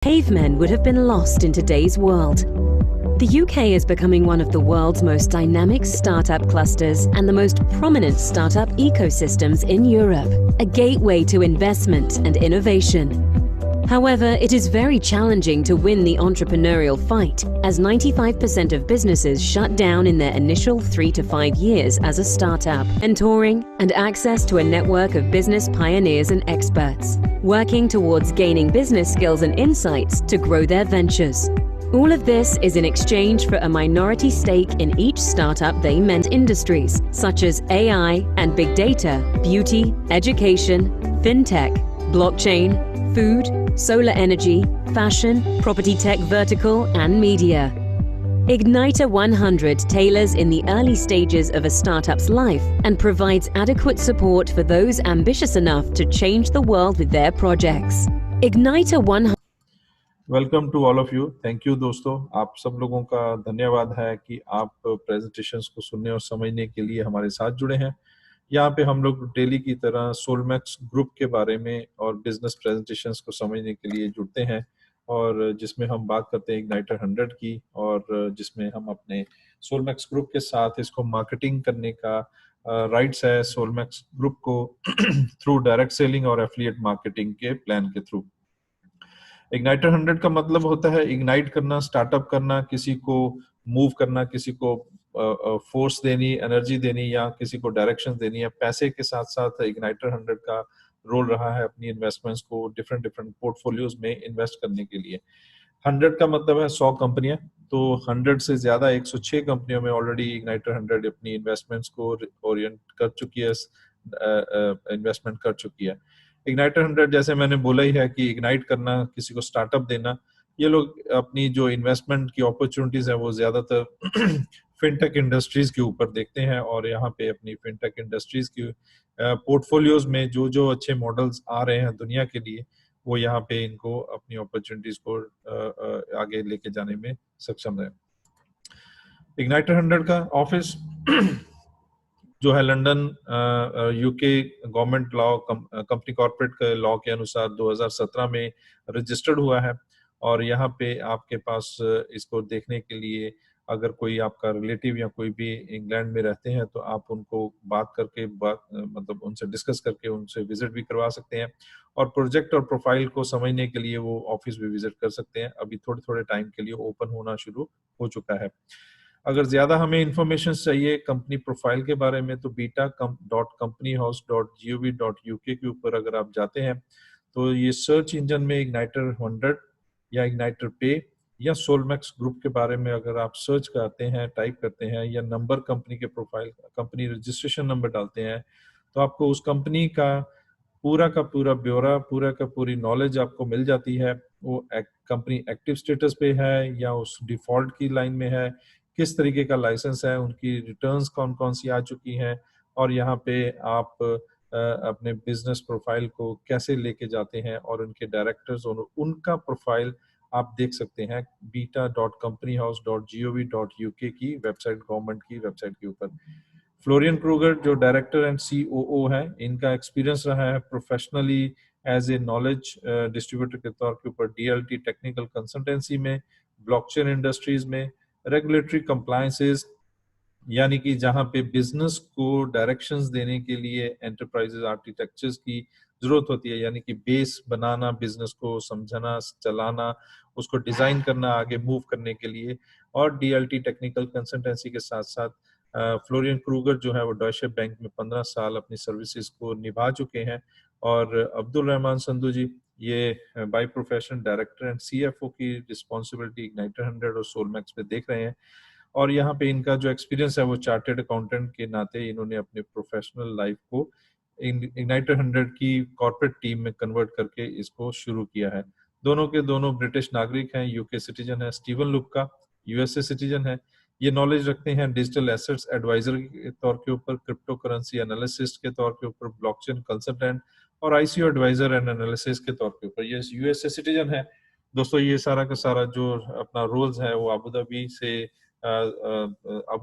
Cavemen would have been lost in today's world. The UK is becoming one of the world's most dynamic startup clusters and the most prominent startup ecosystems in Europe, a gateway to investment and innovation. However, it is very challenging to win the entrepreneurial fight, as 95% of businesses shut down in their initial 3 to 5 years as a startup. Mentoring and access to a network of business pioneers and experts, working towards gaining business skills and insights to grow their ventures. All of this is in exchange for a minority stake in each startup they ment industries, such as AI and big data, beauty, education, fintech, blockchain, food, solar energy, fashion, property tech vertical, and media. Igniter 100 tailors in the early stages of a startup's life and provides adequate support for those ambitious enough to change the world with their projects. Igniter 100 welcome to all of you. Thank you दोस्तों, आप सब लोगों का धन्यवाद है कि आप presentations को सुनने और समझने के लिए हमारे साथ जुड़े हैं। यहाँ पे हम लोग डेली की तरह सोलमैक्स ग्रुप के बारे में और बिजनेस प्रेजेंटेशंस को समझने के लिए जुड़ते हैं, और जिसमें हम बात करते हैं इग्नाइटर 100 की, और जिसमें हम अपने सोलमैक्स ग्रुप के साथ इसको मार्केटिंग करने का राइट्स है सोलमैक्स ग्रुप को थ्रू डायरेक्ट सेलिंग और एफिलिएट मार्केटिंग के प्लान के थ्रू। इग्नाइटर 100 का मतलब होता है इग्नाइट करना, स्टार्टअप करना, किसी को मूव करना, किसी को फोर्स देनी, एनर्जी देनी, या किसी को डायरेक्शन देनी है। पैसे के साथ साथ इग्नाइटर 100 का रोल रहा है अपनी इन्वेस्टमेंट्स को डिफरेंट पोर्टफोलियोज में इन्वेस्ट करने के लिए। 100 का मतलब है 100 कंपनियां, तो 100 से ज्यादा 106 कंपनियों में ऑलरेडी इग्नाइटर 100 अपनी इन्वेस्टमेंट्स को ओरिएंट कर चुकी है, इन्वेस्टमेंट कर चुकी है। इग्नाइटर 100 जैसे मैंने बोला ही है कि इग्नाइट करना, किसी को स्टार्टअप देना, ये लोग अपनी जो इन्वेस्टमेंट की अपॉर्चुनिटीज है वो ज्यादातर फिनटेक इंडस्ट्रीज के ऊपर देखते हैं, और यहाँ पे अपनी फिनटेक इंडस्ट्रीज की पोर्टफोलियोज में जो जो अच्छे मॉडल्स आ रहे हैं दुनिया के लिए, वो यहाँ पे इनको अपनी अपॉर्चुनिटीज को आगे लेके जाने में सक्षम है। इग्नाइटर 100 का ऑफिस जो है London, UK government law company corporate law के अनुसार 2017 में रजिस्टर्ड हुआ है। और यहाँ पे आपके पास इसको देखने के लिए अगर कोई आपका रिलेटिव या कोई भी इंग्लैंड में रहते हैं तो आप उनको बात करके मतलब उनसे डिस्कस करके उनसे विजिट भी करवा सकते हैं, और प्रोजेक्ट और प्रोफाइल को समझने के लिए वो ऑफिस भी विजिट कर सकते हैं। अभी थोड़े थोड़े टाइम के लिए ओपन होना शुरू हो चुका है। अगर ज्यादा हमें इंफॉर्मेशन चाहिए कंपनी प्रोफाइल के बारे में तो beta.companyhouse.gov.uk के ऊपर अगर आप जाते हैं तो ये सर्च इंजन में इग्नाइटर 100 या इग्नाइटर पे या सोलमैक्स ग्रुप के बारे में अगर आप सर्च करते हैं, टाइप करते हैं, या नंबर कंपनी के प्रोफाइल, कंपनी रजिस्ट्रेशन नंबर डालते हैं, तो आपको उस कंपनी का पूरा ब्यौरा, पूरी नॉलेज आपको मिल जाती है। वो कंपनी एक्टिव स्टेटस पे है या उस डिफॉल्ट की लाइन में है, किस तरीके का लाइसेंस है, उनकी रिटर्न्स कौन कौन सी आ चुकी हैं, और यहाँ पे आप अपने बिजनेस प्रोफाइल को कैसे लेके जाते हैं, और उनके डायरेक्टर्स और उनका प्रोफाइल आप देख सकते हैं beta.companyhouse.gov.uk की वेबसाइट, गवर्नमेंट की वेबसाइट के ऊपर। फ्लोरियन क्रूगर जो डायरेक्टर एंड COO है, इनका एक्सपीरियंस रहा है professionally as a knowledge distributor के तौर के ऊपर DLT टेक्निकल कंसल्टेंसी में, ब्लॉकचेन इंडस्ट्रीज में, रेगुलेटरी कंप्लायंसेस, यानी कि जहां पे बिजनेस को डायरेक्शंस देने के लिए एंटरप्राइजेस आर्किटेक्चर्स की जरूरत होती है, यानी कि बेस बनाना, बिजनेस को समझना, चलाना, उसको डिजाइन करना आगे मूव करने के लिए। और DLT टेक्निकल कंसल्टेंसी के साथ साथ फ्लोरियन क्रूगर जो है वो डॉयचे बैंक में 15 साल अपनी सर्विसेज को निभा चुके हैं। और अब्दुल रहमान संधू जी, ये by profession director and CFO की रिस्पॉन्सिबिलिटी इग्नाइटर 100 और सोलमैक्स पे देख रहे हैं। और यहाँ पे इनका जो एक्सपीरियंस है वो चार्टेड अकाउंटेंट के नाते इन्होंने अपने प्रोफेशनल लाइफ को इग्नाइटर 100 की कॉर्पोरेट टीम में कन्वर्ट करके इसको शुरू किया है। दोनों के दोनों ब्रिटिश नागरिक हैं, UK सिटीजन है। स्टीवन लुक्का USA सिटीजन है। ये नॉलेज रखते हैं डिजिटल एसेट्स एडवाइजर के तौर के ऊपर, क्रिप्टो करेंसी एनालिसिस्ट के तौर के ऊपर, ब्लॉकचेन कंसल्टेंट और ICO एडवाइजर एंड एनालिसिस के तौर के ऊपर। ये USA सिटीजन है। दोस्तों ये सारा का सारा जो अपना रोल्स है वो अबू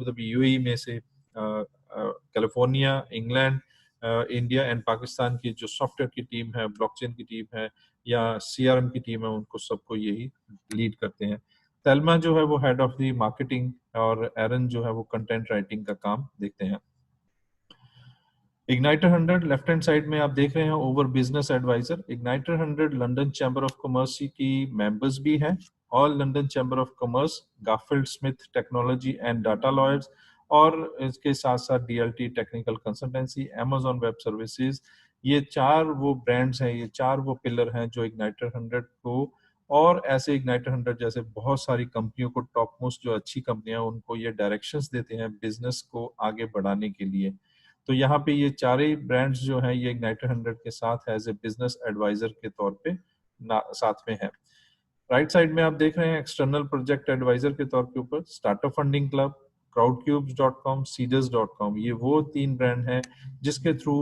धाबी UAE में से, California, England, India and Pakistan की जो सॉफ्टवेयर की टीम है, ब्लॉकचेन की टीम है या CRM की टीम है, उनको सबको यही लीड करते हैं। तलमा जो है वो हेड ऑफ द मार्केटिंग और एरन जो है वो कंटेंट राइटिंग का काम देखते हैं। इग्नाइटर 100 लेफ्ट हैंड साइड में आप देख रहे हैं over business advisor. Igniter 100 London chamber of commerce की मेंबर्स भी हैं। All London chamber of commerce, Garfield Smith technology and data lawyers, और इसके साथ साथ DLT technical consultancy, Amazon web services, ये 4 वो ब्रांड्स हैं, ये 4 वो पिलर हैं जो इग्नाइटर 100 को, और ऐसे इग्नाइटर 100 जैसे बहुत सारी कंपनियों को, टॉप मोस्ट जो अच्छी कंपनियां, उनको ये डायरेक्शंस देते हैं बिजनेस को आगे बढ़ाने के लिए। तो यहाँ पे ये 4 ही ब्रांड्स जो हैं ये इग्नाइटर 100 के साथ एज ए बिजनेस एडवाइजर के तौर पे साथ में है। राइट साइड में आप देख रहे हैं एक्सटर्नल प्रोजेक्ट एडवाइजर के तौर के ऊपर startup funding club, crowdcubes.com, seeders.com, ये वो 3 ब्रांड हैं जिसके थ्रू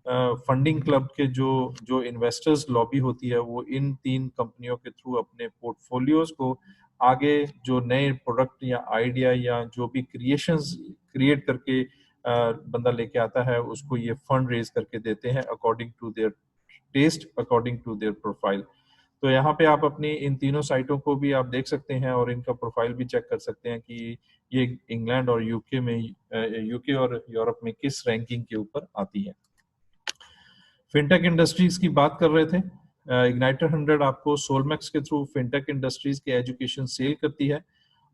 फंडिंग क्लब के जो इन्वेस्टर्स लॉबी होती है वो इन 3 कंपनियों के थ्रू अपने पोर्टफोलियोज को आगे, जो नए प्रोडक्ट या आइडिया या जो भी क्रिएट करके बंदा लेके आता है, उसको ये फंड रेज करके देते हैं according to their taste, according to their profile. तो यहाँ पे आप अपनी इन तीनों साइटों को भी आप देख सकते हैं और इनका प्रोफाइल भी चेक कर सकते हैं कि ये इंग्लैंड और यूके और यूरोप में किस रैंकिंग के ऊपर आती है। फिनटेक इंडस्ट्रीज की बात कर रहे थे। इग्नाइटर 100 आपको सोलमैक्स के थ्रू फिनटेक इंडस्ट्रीज के एजुकेशन सेल करती है,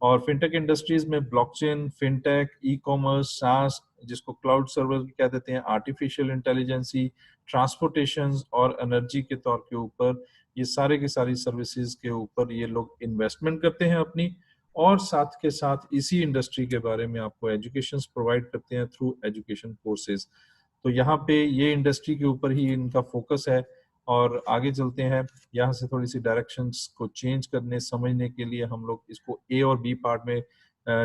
और फिनटेक इंडस्ट्रीज में ब्लॉकचेन, फिनटेक, ई-कॉमर्स, सास, जिसको क्लाउड सर्वर भी कह देते हैं, आर्टिफिशियल इंटेलिजेंसी, ट्रांसपोर्टेशन और एनर्जी के तौर के ऊपर, ये सारे की सारी सर्विसेज के ऊपर ये लोग इन्वेस्टमेंट करते हैं अपनी, और साथ के साथ इसी इंडस्ट्री के बारे में आपको एजुकेशन प्रोवाइड करते हैं थ्रू एजुकेशन कोर्सेज। तो यहाँ पे ये इंडस्ट्री के ऊपर ही इनका फोकस है। और आगे चलते हैं, यहाँ से थोड़ी सी डायरेक्शंस को चेंज करने समझने के लिए हम लोग इसको A और B पार्ट में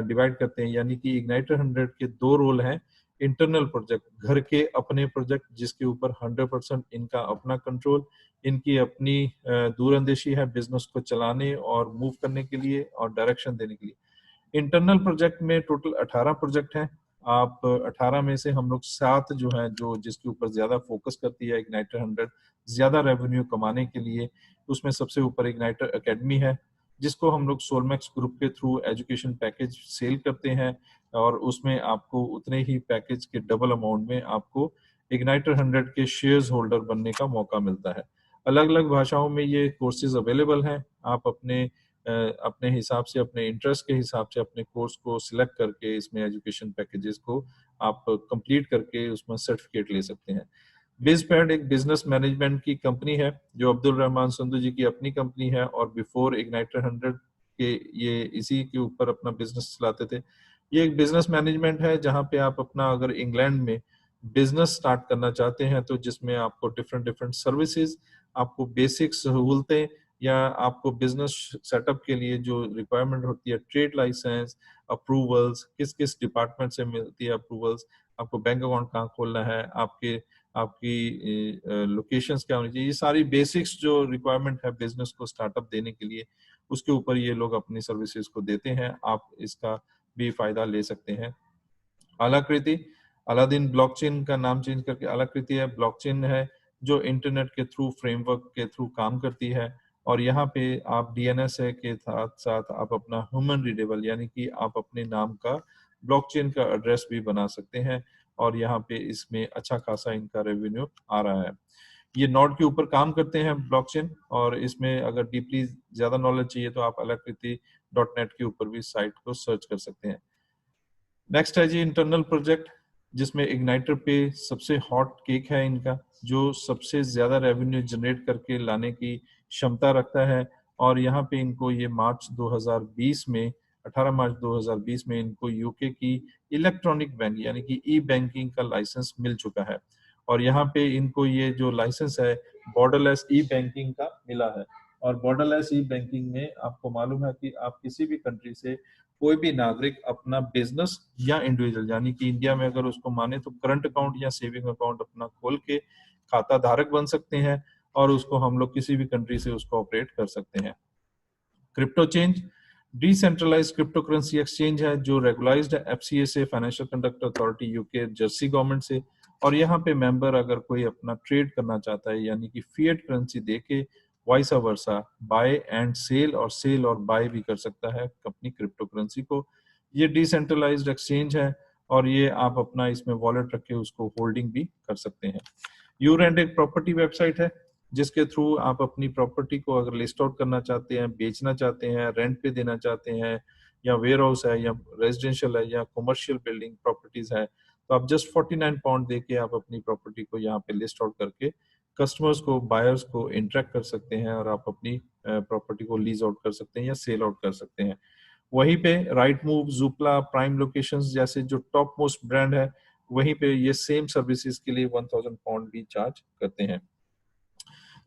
डिवाइड करते हैं। यानी कि इग्नाइटर 100 के 2 रोल हैं। इंटरनल प्रोजेक्ट, घर के अपने प्रोजेक्ट जिसके ऊपर 100% इनका अपना कंट्रोल, इनकी अपनी दूरंदेशी है बिजनेस को चलाने और मूव करने के लिए और डायरेक्शन देने के लिए। इंटरनल प्रोजेक्ट में टोटल 18 प्रोजेक्ट हैं। आप 18 में से हम लोग 7 जो है, जो जिसके ऊपर ज्यादा फोकस करती है इग्नाइटर 100 ज्यादा रेवेन्यू कमाने के लिए, उसमें सबसे ऊपर इग्नाइटर एकेडमी है, जिसको हम लोग सोलमैक्स ग्रुप के थ्रू एजुकेशन पैकेज सेल करते हैं, और उसमें आपको उतने ही पैकेज के डबल अमाउंट में आपको इग्नाइटर 100 के शेयर्स होल्डर बनने का मौका मिलता है। अलग अलग भाषाओं में ये कोर्सेज अवेलेबल हैं। आप अपने हिसाब से, अपने इंटरेस्ट के हिसाब से अपने कोर्स को सिलेक्ट करके इसमें एजुकेशन पैकेजेस को आप कंप्लीट करके उसमें सर्टिफिकेट ले सकते हैं। बिजपैड एक बिजनेस मैनेजमेंट की कंपनी है जो अब्दुल रहमान संधू जी की अपनी कंपनी है, और बिफोर इग्नाइटर 100 के ये इसी के ऊपर अपना बिजनेस चलाते थे। ये एक बिजनेस मैनेजमेंट है जहां पे आप अपना, अगर इंग्लैंड में बिजनेस स्टार्ट करना चाहते हैं, तो जिसमें आपको डिफरेंट सर्विसेज, आपको बेसिक सहूलतें, या आपको बिजनेस सेटअप के लिए जो रिक्वायरमेंट होती है, ट्रेड लाइसेंस, अप्रूवल्स, किस किस डिपार्टमेंट से मिलती है अप्रूवल्स, आपको बैंक अकाउंट कहाँ खोलना है, आपकी लोकेशंस क्या होनी चाहिए, ये सारी बेसिक्स जो रिक्वायरमेंट है बिजनेस को स्टार्टअप देने के लिए, उसके ऊपर ये लोग अपनी सर्विसेज को देते हैं। आप इसका भी फायदा ले सकते हैं। आलाकृति, अलादीन ब्लॉकचेन का नाम चेंज करके आलाकृति है। ब्लॉकचेन है जो इंटरनेट के थ्रू, फ्रेमवर्क के थ्रू काम करती है, और यहाँ पे आप DNS के साथ साथ आप अपना ह्यूमन रीडेबल, यानी कि आप अपने नाम का ब्लॉकचेन का एड्रेस भी बना सकते हैं, और यहाँ पे इसमें अच्छा खासा इनका रेवेन्यू आ रहा है। ये नोड के ऊपर काम करते हैं ब्लॉकचेन, और इसमें अगर डीपली ज्यादा नॉलेज चाहिए तो आप alakriti.net के ऊपर भी साइट को सर्च कर सकते हैं। नेक्स्ट है जी इंटरनल प्रोजेक्ट, जिसमें इग्नाइटर पे सबसे हॉट केक है इनका, जो सबसे ज्यादा रेवेन्यू जनरेट करके लाने की क्षमता रखता है। और यहाँ पे इनको ये मार्च 2020 में, 18 मार्च 2020 में इनको यूके की इलेक्ट्रॉनिक बैंक यानी कि ई बैंकिंग का लाइसेंस मिल चुका है, और यहाँ पे इनको ये जो लाइसेंस है बॉर्डरलेस ई बैंकिंग का मिला है। और बॉर्डरलेस ई बैंकिंग में आपको मालूम है कि आप किसी भी कंट्री से, कोई भी नागरिक अपना बिजनेस या इंडिविजुअल, यानी कि इंडिया में अगर उसको माने तो करंट अकाउंट या सेविंग अकाउंट अपना खोल के खाता धारक बन सकते हैं, और उसको हम लोग किसी भी कंट्री से उसको ऑपरेट कर सकते हैं। Crypto change decentralised crypto currency exchange है जो रेगुलाइज्ड है FCA से, financial conduct authority UK Jersey government से, और यहाँ पे मेंबर अगर कोई अपना ट्रेड करना चाहता है यानी कि फिएट करेंसी देके vice versa buy and sell और सेल और बाय भी कर सकता है अपनी क्रिप्टो करेंसी को। ये डिसेंट्रलाइज्ड एक्सचेंज है और ये आप अपना इसमें वॉलेट रख के उसको होल्डिंग भी कर सकते हैं। यूरेंट एक प्रॉपर्टी वेबसाइट है जिसके थ्रू आप अपनी प्रॉपर्टी को अगर लिस्ट आउट करना चाहते हैं, बेचना चाहते हैं, रेंट पे देना चाहते हैं, या वेयर हाउस है या रेजिडेंशियल है या कमर्शियल बिल्डिंग प्रॉपर्टीज है, तो आप जस्ट 49 पाउंड देके आप अपनी प्रॉपर्टी को यहाँ पे लिस्ट आउट करके कस्टमर्स को, बायर्स को इंटरेक्ट कर सकते हैं और आप अपनी प्रॉपर्टी को लीज आउट कर सकते हैं या सेल आउट कर सकते हैं। वहीं पे राइट मूव, जुपला, प्राइम लोकेशंस जैसे जो टॉप मोस्ट ब्रांड है, वहीं पे ये सेम सर्विसेज के लिए 1000 पाउंड भी चार्ज करते हैं।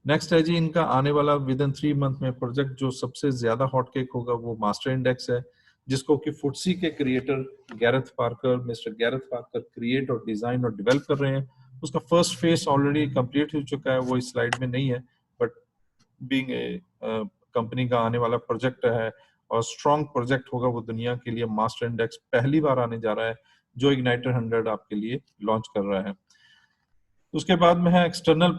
नेक्स्ट है जी इनका आने वाला विद इन 3 मंथ में प्रोजेक्ट जो सबसे ज्यादा हॉटकेक होगा वो मास्टर इंडेक्स है, जिसको कि फुटसी के creator mister Gareth Parker create और डिजाइन और डेवलप कर रहे हैं। उसका फर्स्ट फेज ऑलरेडी कंप्लीट हो चुका है, वो इस स्लाइड में नहीं है, बट बीइंग ए कंपनी का आने वाला प्रोजेक्ट है और स्ट्रॉन्ग प्रोजेक्ट होगा वो दुनिया के लिए। मास्टर इंडेक्स पहली बार आने जा रहा है जो इग्नाइटर 100 आपके लिए लॉन्च कर रहा है। उसके बाद में है एक्सटर्नल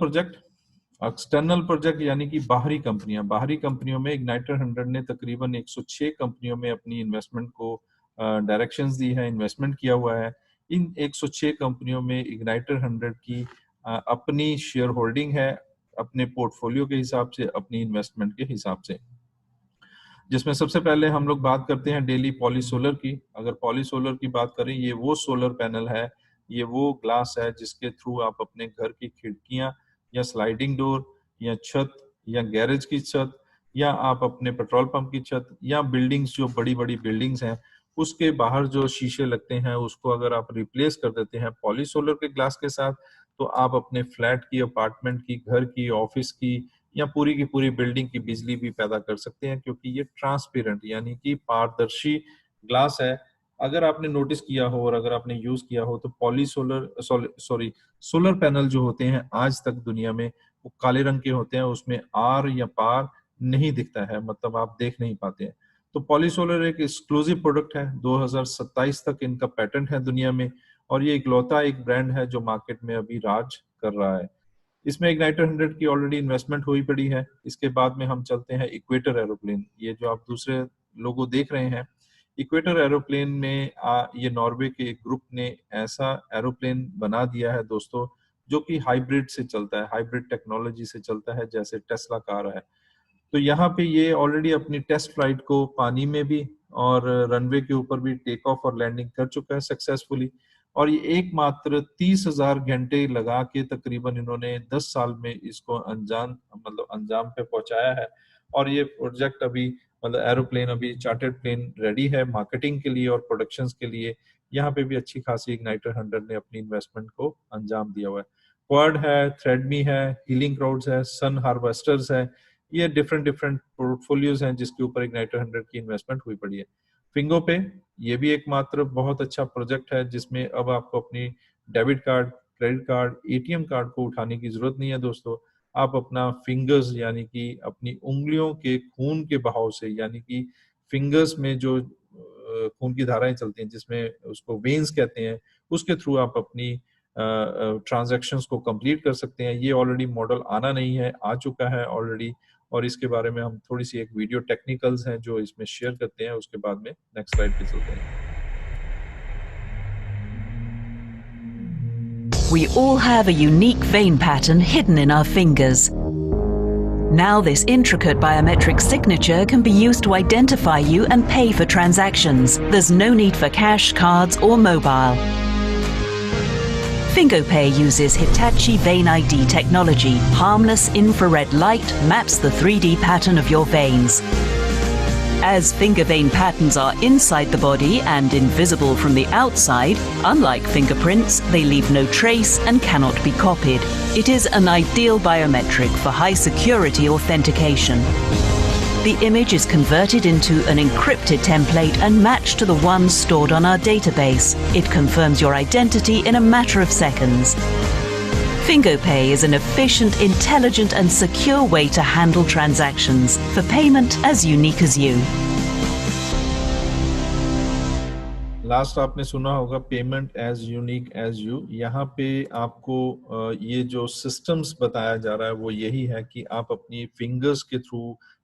प्रोजेक्ट यानी कि बाहरी कंपनियों में इग्नाइटर 100 ने तकरीबन 106 कंपनियों में अपनी इन्वेस्टमेंट को डायरेक्शंस दी है, इन्वेस्टमेंट किया हुआ है। इन 106 कंपनियों में इग्नाइटर 100 की अपनी शेयर होल्डिंग है, अपने पोर्टफोलियो के हिसाब से, अपनी इन्वेस्टमेंट के हिसाब से, जिसमें सबसे पहले हम लोग बात करते हैं डेली पॉलीसोलर की। अगर पॉलीसोलर की बात करें, ये वो सोलर पैनल है, ये वो ग्लास है जिसके थ्रू आप अपने घर की खिड़कियां या स्लाइडिंग डोर या छत या गैरेज की छत या आप अपने पेट्रोल पंप की छत या बिल्डिंग्स, जो बड़ी बड़ी बिल्डिंग्स हैं, उसके बाहर जो शीशे लगते हैं उसको अगर आप रिप्लेस कर देते हैं पॉलीसोलर के ग्लास के साथ, तो आप अपने फ्लैट की, अपार्टमेंट की, घर की, ऑफिस की या पूरी की पूरी बिल्डिंग की बिजली भी पैदा कर सकते हैं, क्योंकि ये ट्रांसपेरेंट यानी कि पारदर्शी ग्लास है। अगर आपने नोटिस किया हो और अगर आपने यूज किया हो तो सोलर पैनल जो होते हैं आज तक दुनिया में वो काले रंग के होते हैं, उसमें आर या पार नहीं दिखता है, मतलब आप देख नहीं पाते हैं। तो पॉलीसोलर एक एक्सक्लूसिव प्रोडक्ट है, 2027 तक इनका पेटेंट है दुनिया में, और ये इकलौता एक ब्रांड है जो मार्केट में अभी राज कर रहा है। इसमें इग्नाइटर 100 की ऑलरेडी इन्वेस्टमेंट हुई पड़ी है। इसके बाद में हम चलते हैं इक्वेटर एरोप्लेन। ये जो आप दूसरे लोगो देख रहे हैं, इक्वेटर एरोप्लेन में ये नॉर्वे के एक ग्रुप ने ऐसा एरोप्लेन बना दिया है दोस्तों, जो कि हाइब्रिड से चलता है, हाइब्रिड टेक्नोलॉजी से चलता है, जैसे टेस्ला कार है। तो यहाँ पे ये ऑलरेडी अपनी टेस्ट फ्लाइट को पानी में भी और रनवे के ऊपर भी टेक ऑफ और लैंडिंग कर चुका है सक्सेसफुली, और ये एकमात्र 30,000 घंटे लगा के तकरीबन इन्होंने 10 साल में इसको अंजाम पे पहुंचाया है। और ये प्रोजेक्ट अभी एरोप्लेन अभी चार्टर्ड प्लेन रेडी है मार्केटिंग के लिए और प्रोडक्शन के लिए। यहाँ पे भी अच्छी खासी इग्नाइटर 100 ने अपनी इन्वेस्टमेंट को अंजाम दिया हुआ है। क्वाड है, थ्रेडमी है, हीलिंग क्राउड्स है, सन हार्वेस्टर्स है, ये डिफरेंट पोर्टफोलियोज हैं जिसके ऊपर इग्नाइटर 100 की इन्वेस्टमेंट हुई पड़ी है। फिंगो पे, ये भी एकमात्र बहुत अच्छा प्रोजेक्ट है जिसमें अब आपको अपनी debit card, credit card, ATM card को उठाने की जरूरत नहीं है दोस्तों। आप अपना फिंगर्स यानी कि अपनी उंगलियों के खून के बहाव से, यानी कि फिंगर्स में जो खून की धाराएं चलती हैं जिसमें उसको वेन्स कहते हैं, उसके थ्रू आप अपनी ट्रांजैक्शंस को कंप्लीट कर सकते हैं। ये ऑलरेडी मॉडल आना नहीं है, आ चुका है ऑलरेडी, और इसके बारे में हम थोड़ी सी एक वीडियो टेक्निकल्स हैं जो इसमें शेयर करते हैं। उसके बाद में नेक्स्ट स्लाइड पे चलते हैं। We all have a unique vein pattern hidden in our fingers. Now this intricate biometric signature can be used to identify you and pay for transactions. There's no need for cash, cards or mobile. FingoPay uses Hitachi Vein ID technology. Harmless infrared light maps the 3D pattern of your veins. As finger vein patterns are inside the body and invisible from the outside, unlike fingerprints, they leave no trace and cannot be copied. It is an ideal biometric for high security authentication. The image is converted into an encrypted template and matched to the one stored on our database. It confirms your identity in a matter of seconds. FingoPay is an efficient, intelligent and secure way to handle transactions for payment as unique as you. Last आपने सुना होगा payment as unique as you. यहाँ पे आपको ये जो systems बताया जा रहा है वो यही है कि आप अपनी फिंगर्स के थ्रू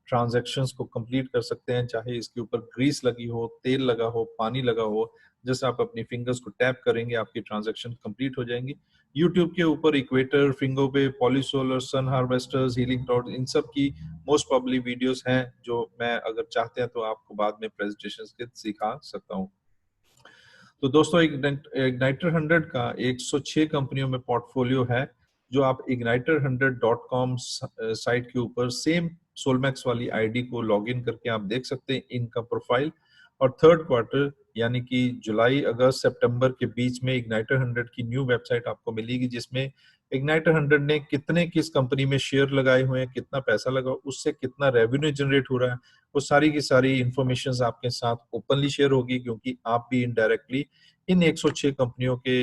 ट्रांजैक्शंस को कंप्लीट कर सकते हैं, चाहे इसके ऊपर ग्रीस लगी हो, तेल लगा हो, पानी लगा हो। जैसे आप अपनी फिंगर्स को टैप करेंगे आपकी ट्रांजैक्शन कंप्लीट हो जाएंगी। यूट्यूब के ऊपर इक्वेटर, फिंगो पे, पॉलीसोलर, सन हार्वेस्टर्स, हीलिंग टॉर्च, इन सब की मोस्ट प्रॉब्ली वीडियोस हैं जो मैं अगर चाहते हैं तो आपको बाद में प्रेजेंटेशंस के सिखा सकता हूँ। तो दोस्तों इग्नाइटर 100 का 106 कंपनियों में पोर्टफोलियो है, जो आप igniter100.com साइट के ऊपर सेम सोलमैक्स वाली आईडी को लॉगिन करके आप देख सकते हैं इनका प्रोफाइल। और थर्ड क्वार्टर यानी कि जुलाई, अगस्त, सितंबर के बीच में इग्नाइटर 100 की न्यू वेबसाइट आपको मिलेगी, जिसमें इग्नाइटर 100 ने कितने किस कंपनी में शेयर लगाए हुए हैं, कितना पैसा लगा, उससे कितना रेवेन्यू जनरेट हो रहा है, वो सारी की सारी इंफॉर्मेशन आपके साथ ओपनली शेयर होगी, क्योंकि आप भी इनडायरेक्टली इन 106 कंपनियों के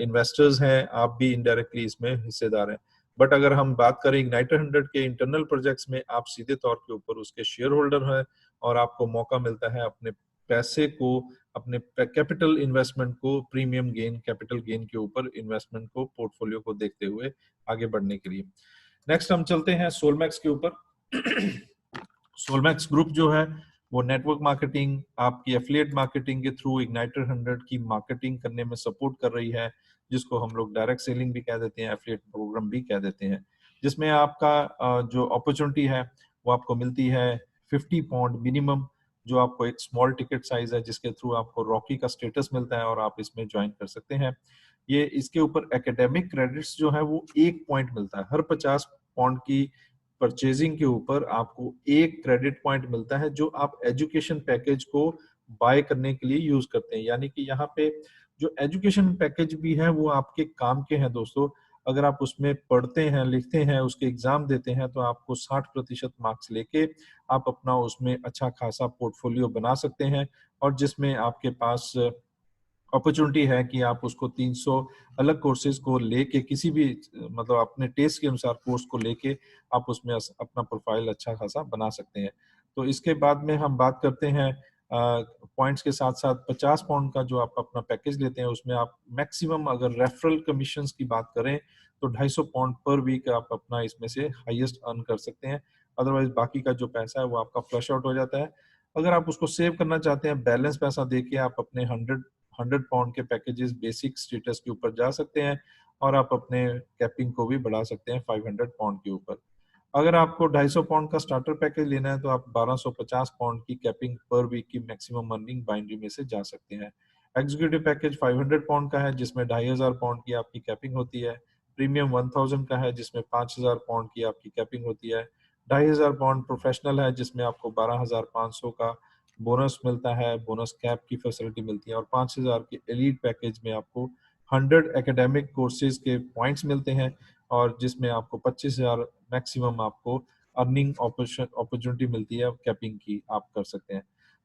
इन्वेस्टर्स हैं, आप भी इनडायरेक्टली इसमें हिस्सेदार हैं। बट अगर हम बात करें इग्नाइटर 100 के इंटरनल प्रोजेक्ट्स में, आप सीधे तौर के ऊपर उसके शेयर होल्डर हैं और आपको मौका मिलता है अपने पैसे को, अपने कैपिटल इन्वेस्टमेंट को प्रीमियम गेन, कैपिटल गेन के ऊपर इन्वेस्टमेंट को, पोर्टफोलियो को देखते हुए आगे बढ़ने के लिए। नेक्स्ट हम चलते हैं सोलमैक्स के ऊपर। सोलमैक्स ग्रुप जो है वो नेटवर्क मार्केटिंग, आपकी एफिलिएट मार्केटिंग के थ्रू इग्नाइटर 100 की मार्केटिंग करने में सपोर्ट कर रही है, जिसको हम लोग डायरेक्ट सेलिंग भी कह देते हैं, एफिलिएट प्रोग्राम भी कह देते हैं, जिसमें आपका जो अपॉर्चुनिटी है वो आपको मिलती है 50 पाउंड मिनिमम, जो आपको एक स्मॉल टिकट साइज है, जिसके थ्रू आपको रॉकी का स्टेटस मिलता है और आप इसमें ज्वाइन कर सकते हैं। ये इसके ऊपर एकेडमिक क्रेडिट्स जो है वो 1 पॉइंट मिलता है, हर 50 पाउंड की परचेजिंग के ऊपर आपको 1 क्रेडिट पॉइंट मिलता है, जो आप एजुकेशन पैकेज को बाय करने के लिए यूज करते हैं। यानी कि यहाँ पे जो एजुकेशन पैकेज भी है वो आपके काम के हैं दोस्तों। अगर आप उसमें पढ़ते हैं, लिखते हैं, उसके एग्जाम देते हैं, तो आपको 60% मार्क्स लेके आप अपना उसमें अच्छा खासा पोर्टफोलियो बना सकते हैं, और जिसमें आपके पास अपॉर्चुनिटी है कि आप उसको 300 अलग कोर्सेज को लेके, किसी भी मतलब अपने टेस्ट के अनुसार कोर्स को लेके आप उसमें अपना प्रोफाइल अच्छा खासा बना सकते हैं। तो इसके बाद में हम बात करते हैं पॉइंट्स के साथ साथ 50 पाउंड का जो आप अपना पैकेज लेते हैं, उसमें आप मैक्सिमम अगर रेफरल कमीशंस की बात करें तो 250 पाउंड पर वीक आप अपना इसमें से हाईएस्ट अर्न कर सकते हैं। अदरवाइज बाकी का जो पैसा है वो आपका फ्लश आउट हो जाता है। अगर आप उसको सेव करना चाहते हैं, बैलेंस पैसा देके आप अपने 100 पाउंड के पैकेजेस बेसिक स्टेटस के ऊपर जा सकते हैं, और आप अपने कैपिंग को भी बढ़ा सकते हैं 500 पाउंड के ऊपर। अगर आपको 250 पाउंड का स्टार्टर पैकेज लेना है तो आप 1250 पाउंड की कैपिंग पर वीक की मैक्सिमम अर्निंग बाइनरी में से जा सकते हैं। एग्जीक्यूटिव पैकेज 500 पाउंड का है, जिसमें 2500 पाउंड की आपकी कैपिंग होती है। प्रीमियम 1000 का है, जिसमें 5000 पाउंड की आपकी कैपिंग होती है। 2500 पाउंड प्रोफेशनल है, जिसमें आपको 12500 का बोनस मिलता है, बोनस कैप की फैसिलिटी मिलती है। और 5000 के एलीट पैकेज में आपको 100 एकेडमिक कोर्सेज के पॉइंट्स मिलते हैं, और जिसमें आपको 25,000 मैक्सिमम आपको अर्निंग अपॉर्चुनिटी मिलती है, कैपिंग की आप कर सकते हैं।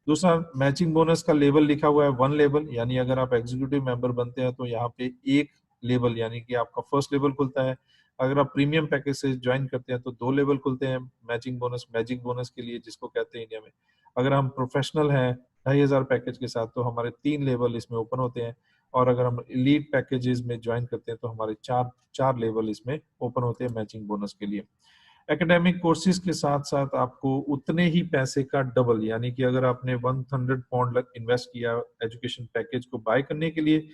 दूसरा, मैचिंग बोनस का लेवल लिखा हुआ है 1 लेवल, यानी अगर आप एग्जीक्यूटिव मेंबर बनते हैं तो यहाँ पे 1 लेवल यानी कि आपका फर्स्ट लेवल खुलता है। अगर आप प्रीमियम पैकेज से ज्वाइन करते हैं तो 2 लेवल खुलते हैं मैचिंग बोनस, मैजिक बोनस के लिए, जिसको कहते हैं इंडिया में। अगर हम प्रोफेशनल हैं 2500 पैकेज के साथ तो हमारे 3 लेवल इसमें ओपन होते हैं, और अगर हम एलीट पैकेजेस में ज्वाइन करते हैं तो हमारे 4 लेवल इसमें ओपन होते हैं मैचिंग बोनस के लिए। एकेडमिक कोर्सेज के साथ साथ आपको उतने ही पैसे का डबल, यानी कि अगर आपने 100 पाउंड इन्वेस्ट किया एजुकेशन पैकेज को बाय करने के लिए,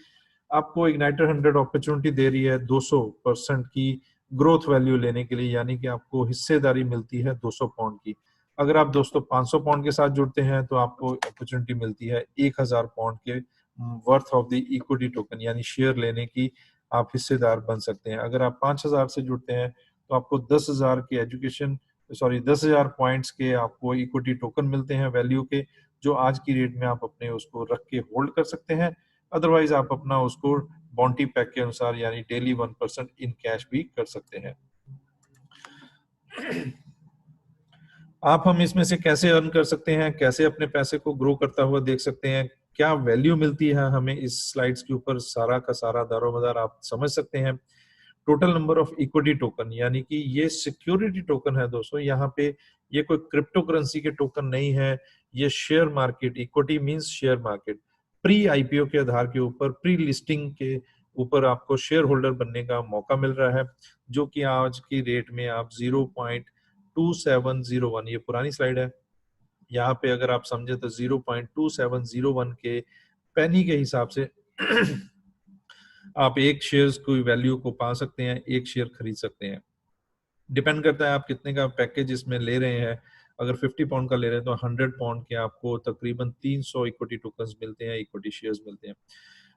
आपको इग्नाइटर 100 अपॉर्चुनिटी दे रही है 200% की ग्रोथ वैल्यू लेने के लिए, यानी कि आपको हिस्सेदारी मिलती है 200 पाउंड की। अगर आप दोस्तों 500 पाउंड के साथ जुड़ते हैं तो आपको अपॉर्चुनिटी मिलती है 1000 पाउंड के worth of the equity token, यानी शेयर लेने की आप हिस्सेदार बन सकते हैं। अगर आप 5000 से जुड़ते हैं तो आपको 10,000 के 10,000 पॉइंट्स के आपको इक्विटी टोकन मिलते हैं वैल्यू के, जो आज की रेट में आप अपने उसको रख के होल्ड कर सकते हैं। अदरवाइज आप अपना उसको बॉन्टी पैक के अनुसार यानी डेली 1% इन कैश भी कर सकते हैं। आप हम इसमें से कैसे अर्न कर सकते हैं, कैसे अपने पैसे को ग्रो करता हुआ देख सकते हैं, क्या वैल्यू मिलती है हमें, इस स्लाइड्स के ऊपर सारा का सारा दारोमदार आप समझ सकते हैं। Total number of equity token, यानी कि ये सिक्योरिटी टोकन है दोस्तों, यहाँ पे ये कोई क्रिप्टो करेंसी के टोकन नहीं है, ये share market, equity means share market. Pre IPO के आधार के ऊपर, प्री लिस्टिंग के ऊपर आपको शेयर होल्डर बनने का मौका मिल रहा है, जो कि आज की रेट में आप 0.2701, ये पुरानी स्लाइड है, यहाँ पे अगर आप समझे तो 0.2701 के पेनी के हिसाब से आप एक शेयर की वैल्यू को पा सकते हैं, एक शेयर खरीद सकते हैं। डिपेंड करता है आप कितने का पैकेज इसमें ले रहे हैं। अगर 50 पाउंड का ले रहे हैं तो 100 पाउंड के आपको तकरीबन 300 इक्विटी टोकन्स मिलते हैं, इक्विटी शेयर्स मिलते हैं।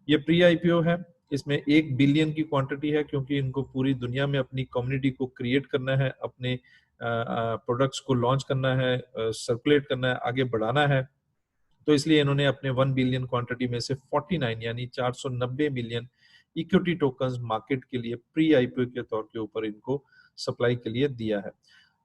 ये प्री आईपीओ है, इसमें 1 बिलियन की क्वांटिटी है, क्योंकि इनको पूरी दुनिया में अपनी कम्युनिटी को क्रिएट करना है, अपने प्रोडक्ट्स को लॉन्च करना है, सर्कुलेट करना है, आगे बढ़ाना है। तो इसलिए इन्होंने अपने 1 बिलियन क्वांटिटी में से 49 यानी 490 मिलियन इक्विटी टोकन्स मार्केट के लिए प्री आईपीओ के तौर के ऊपर इनको सप्लाई के लिए दिया है,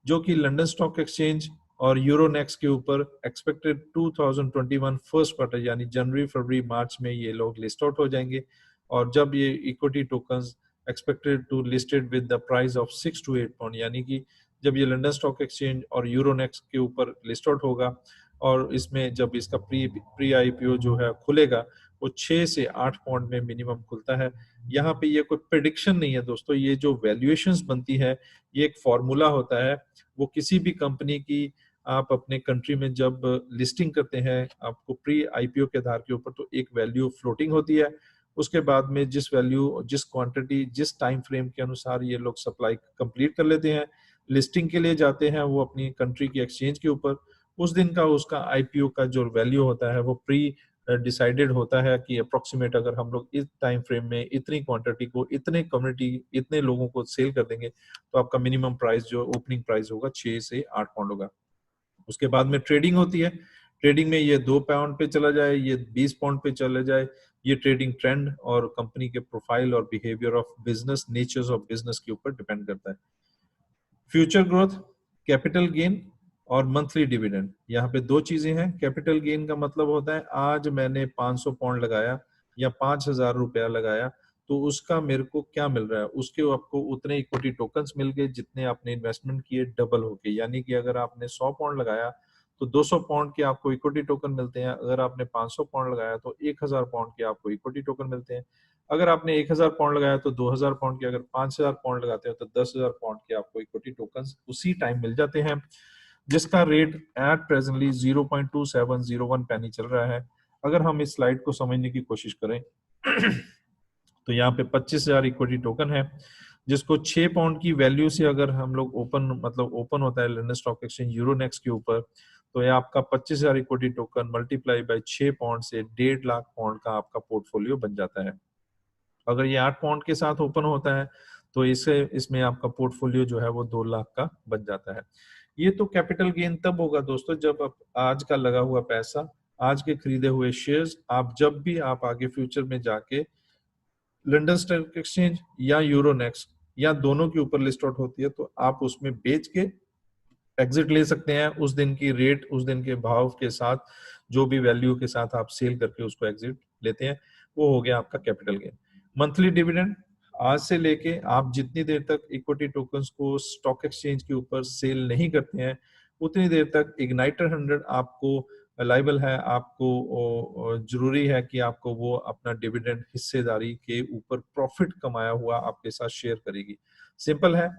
जो कि लंदन स्टॉक एक्सचेंज और यूरोनेक्स के ऊपर एक्सपेक्टेड 2021 फर्स्ट क्वार्टर यानी जनवरी, फरवरी, मार्च में ये लोग लिस्ट आउट हो जाएंगे। और जब ये equity tokens expected to listed with the price of 6 to 8 pound, यानी कि जब ये लंदन स्टॉक एक्सचेंज और यूरोनेक्स के ऊपर लिस्ट आउट होगा और इसमें जब इसका प्री आईपीओ जो है खुलेगा, वो 6 से 8 पाउंड में मिनिमम खुलता है। यहाँ पे ये कोई प्रेडिक्शन नहीं है दोस्तों, ये जो वैल्यूएशंस बनती है ये एक फॉर्मूला होता है। वो किसी भी कंपनी की आप अपने कंट्री में जब लिस्टिंग करते हैं, आपको प्री आईपीओ के आधार के ऊपर तो एक वैल्यू फ्लोटिंग होती है, उसके बाद में जिस वैल्यू, जिस क्वांटिटी, जिस टाइम फ्रेम के अनुसार ये लोग सप्लाई कंप्लीट कर लेते हैं, लिस्टिंग के लिए जाते हैं वो अपनी कंट्री की एक्सचेंज के ऊपर, उस दिन का उसका आईपीओ का जो वैल्यू होता है वो प्री डिसाइडेड होता है कि अप्रोक्सीमेट अगर हम लोग इस टाइम फ्रेम में इतनी क्वांटिटी को, इतने कम्युनिटी, इतने लोगों को सेल कर देंगे तो आपका मिनिमम प्राइस जो ओपनिंग प्राइस होगा 6 से 8 पाउंड होगा। उसके बाद में ट्रेडिंग होती है, ट्रेडिंग में ये 2 पाउंड पे चला जाए, ये 20 पाउंड पे चला जाए, ये ट्रेडिंग ट्रेंड और कंपनी के प्रोफाइल और behaviour of business, natures of business के ऊपर डिपेंड करता है। फ्यूचर ग्रोथ, कैपिटल गेन और मंथली डिविडेंड, यहाँ पे 2 चीजें हैं। कैपिटल गेन का मतलब होता है आज मैंने 500 पाउंड लगाया या 5000 रुपया लगाया तो उसका मेरे को क्या मिल रहा है, उसके आपको उतने इक्विटी टोकन्स मिल गए जितने आपने इन्वेस्टमेंट किए, डबल होके। यानी कि अगर आपने 100 पाउंड लगाया तो 200 पाउंड के आपको इक्विटी टोकन मिलते हैं, अगर आपने 500 पाउंड लगाया तो 1000 पाउंड के आपको इक्विटी टोकन मिलते हैं, अगर आपने 1000 पाउंड लगाया तो 2000 पाउंड के, अगर 5000 पाउंड लगाते हो तो 10000 पाउंड के आपको इक्विटी टोकन्स उसी टाइम मिल जाते हैं, जिसका रेट एट प्रेजेंटली 0.2701 पेनी चल रहा है। अगर हम इस स्लाइड को समझने की कोशिश करें तो यहाँ पे 25,000 इक्विटी टोकन है, जिसको 6 पाउंड की वैल्यू से अगर हम लोग ओपन होता है लंदन स्टॉक एक्सचेंज यूरोनेक्स के ऊपर, तो ये आपका 25,000 equity token multiply by 6 pound से 1.5 लाख पाउंड का आपका पोर्टफोलियो बन जाता है। अगर ये 8 पाउंड के साथ ओपन होता है तो इसमें आपका पोर्टफोलियो जो है वो 2 लाख का बन जाता है। ये तो कैपिटल गेन तब होगा दोस्तों जब आप आज का लगा हुआ पैसा, आज के खरीदे हुए शेयर्स, आप जब भी आप आगे फ्यूचर में जाके लंदन स्टॉक एक्सचेंज या यूरोनेक्स या दोनों के ऊपर लिस्ट आउट होती है तो आप उसमें बेच के एग्जिट ले सकते हैं। उस दिन की रेट, उस दिन के भाव के साथ, जो भी वैल्यू के साथ आप सेल करके उसको एग्जिट लेते हैं, वो हो गया आपका कैपिटल गेन। मंथली डिविडेंड, आज से लेके आप जितनी देर तक इक्विटी टोकन्स को स्टॉक एक्सचेंज के ऊपर सेल नहीं करते हैं उतनी देर तक इग्नाइटर 100 आपको लाइबल है, आपको जरूरी है कि आपको वो अपना डिविडेंड हिस्सेदारी के ऊपर प्रॉफिट कमाया हुआ आपके साथ शेयर करेगी। सिंपल है,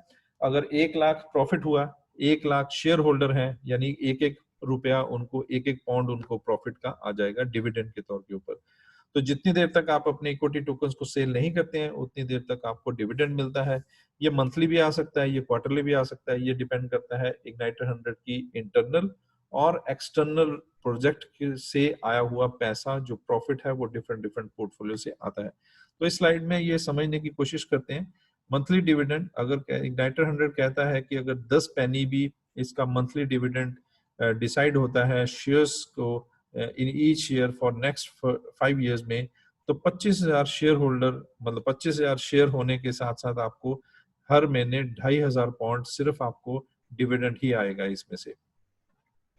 अगर 1 लाख प्रॉफिट हुआ, 1 लाख शेयर होल्डर हैं, यानी एक एक रुपया उनको, एक एक पाउंड उनको प्रॉफिट का आ जाएगा डिविडेंड के तौर के ऊपर। तो जितनी देर तक आप अपने इक्विटी टोकन्स को सेल नहीं करते हैं उतनी देर तक आपको डिविडेंड मिलता है। ये मंथली भी आ सकता है, ये क्वार्टरली भी आ सकता है, ये डिपेंड करता है इग्नाइटर 100 की इंटरनल और एक्सटर्नल प्रोजेक्ट से आया हुआ पैसा, जो प्रॉफिट है वो डिफरेंट पोर्टफोलियो से आता है। तो इस स्लाइड में ये समझने की कोशिश करते हैं मंथली डिविडेंड। अगर इग्नाइटर 100 कहता है कि अगर 10 पेनी भी इसका मंथली डिविडेंड डिसाइड होता है शेयर्स को in each year for next 5 years में, तो 25,000 शेयर होल्डर, मतलब 25,000 शेयर होने के साथ साथ आपको हर महीने 2,500 पाउंड सिर्फ आपको डिविडेंड ही आएगा इसमें से।